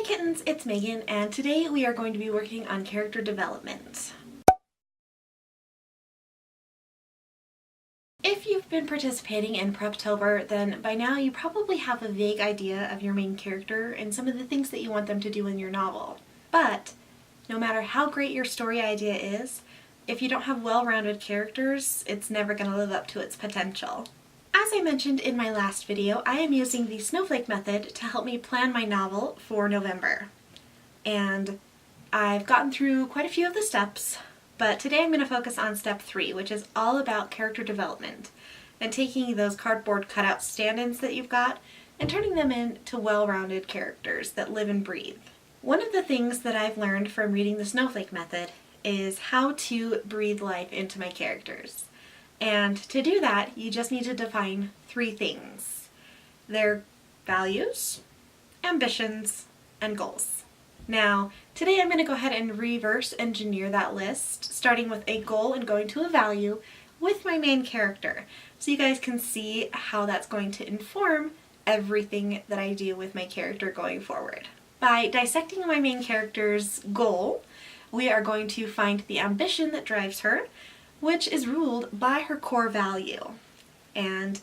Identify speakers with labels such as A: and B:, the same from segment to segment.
A: kittens, it's Megan, and today we are going to be working on character development. If you've been participating in Preptober, then by now you probably have a vague idea of your main character and some of the things that you want them to do in your novel. But no matter how great your story idea is, if you don't have well-rounded characters, it's never going to live up to its potential. As I mentioned in my last video, I am using the snowflake method to help me plan my novel for November. And I've gotten through quite a few of the steps, but today I'm going to focus on step 3, which is all about character development and taking those cardboard cutout stand-ins that you've got and turning them into well-rounded characters that live and breathe. One of the things that I've learned from reading the snowflake method is how to breathe life into my characters. And to do that, you just need to define 3 things: their values, ambitions, and goals. Now, today I'm going to go ahead and reverse engineer that list, starting with a goal and going to a value with my main character, so you guys can see how that's going to inform everything that I do with my character going forward. By dissecting my main character's goal, we are going to find the ambition that drives her, which is ruled by her core value. And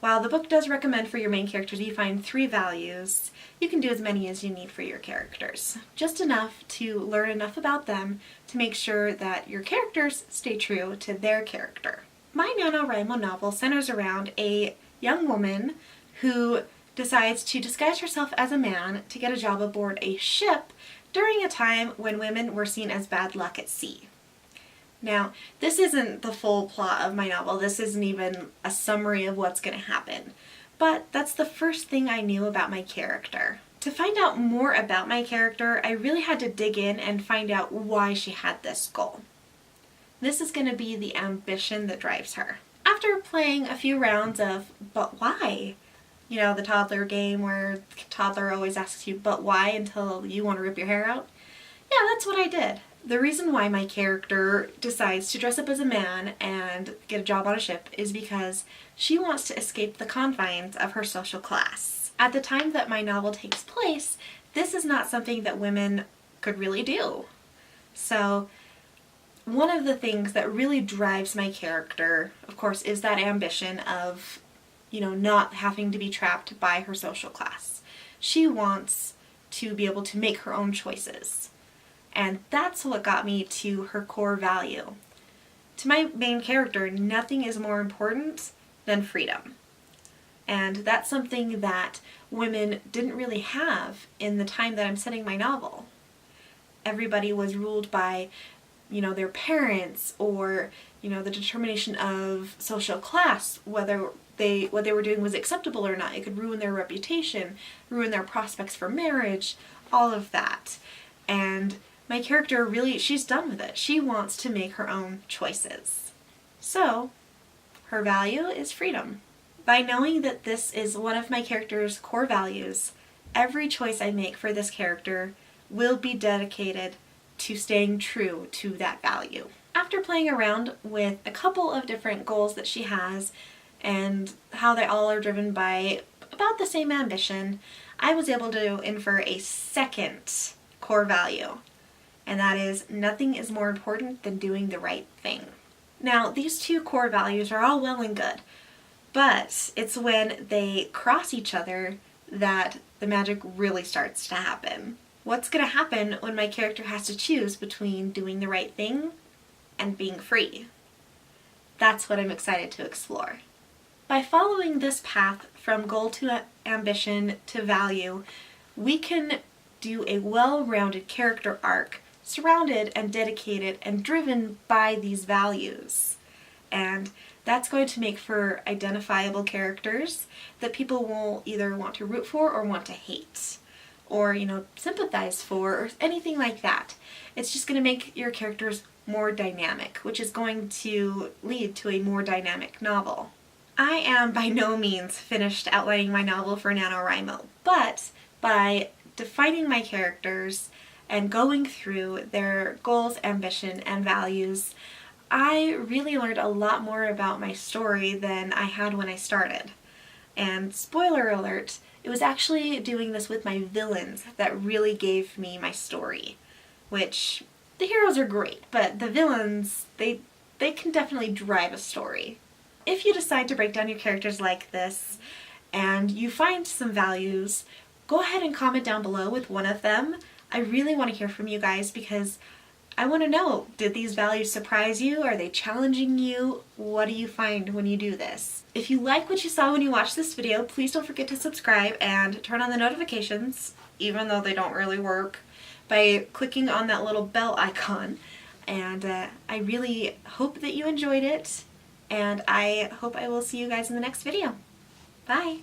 A: while the book does recommend for your main characters you find 3 values, you can do as many as you need for your characters. Just enough to learn enough about them to make sure that your characters stay true to their character. My NaNoWriMo novel centers around a young woman who decides to disguise herself as a man to get a job aboard a ship during a time when women were seen as bad luck at sea. Now, this isn't the full plot of my novel. This isn't even a summary of what's going to happen. But that's the first thing I knew about my character. To find out more about my character, I really had to dig in and find out why she had this goal. This is going to be the ambition that drives her. After playing a few rounds of "but why?" You know, the toddler game where the toddler always asks you "but why?" until you want to rip your hair out. Yeah, that's what I did. The reason why my character decides to dress up as a man and get a job on a ship is because she wants to escape the confines of her social class. At the time that my novel takes place, this is not something that women could really do. So one of the things that really drives my character, of course, is that ambition of, not having to be trapped by her social class. She wants to be able to make her own choices. And that's what got me to her core value. To my main character, nothing is more important than freedom. And that's something that women didn't really have in the time that I'm setting my novel. Everybody was ruled by, their parents or, the determination of social class, whether what they were doing was acceptable or not. It could ruin their reputation, ruin their prospects for marriage, all of that. And my character really, she's done with it. She wants to make her own choices. So, her value is freedom. By knowing that this is one of my character's core values, every choice I make for this character will be dedicated to staying true to that value. After playing around with a couple of different goals that she has and how they all are driven by about the same ambition, I was able to infer a second core value. And that is, nothing is more important than doing the right thing. Now, these 2 core values are all well and good, but it's when they cross each other that the magic really starts to happen. What's going to happen when my character has to choose between doing the right thing and being free? That's what I'm excited to explore. By following this path from goal to ambition to value, we can do a well-rounded character arc surrounded and dedicated and driven by these values. And that's going to make for identifiable characters that people will either want to root for or want to hate, or, sympathize for, or anything like that. It's just going to make your characters more dynamic, which is going to lead to a more dynamic novel. I am by no means finished outlining my novel for NaNoWriMo, but by defining my characters and going through their goals, ambition, and values, I really learned a lot more about my story than I had when I started. And spoiler alert, It was actually doing this with my villains that really gave me my story, which the heroes are great, but the villains, they can definitely drive a story. If you decide to break down your characters like this and you find some values, go ahead and comment down below with one of them. I really want to hear from you guys because I want to know, did these values surprise you? Are they challenging you? What do you find when you do this? If you like what you saw when you watched this video, please don't forget to subscribe and turn on the notifications, even though they don't really work, by clicking on that little bell icon. And I really hope that you enjoyed it, and I hope I will see you guys in the next video. Bye!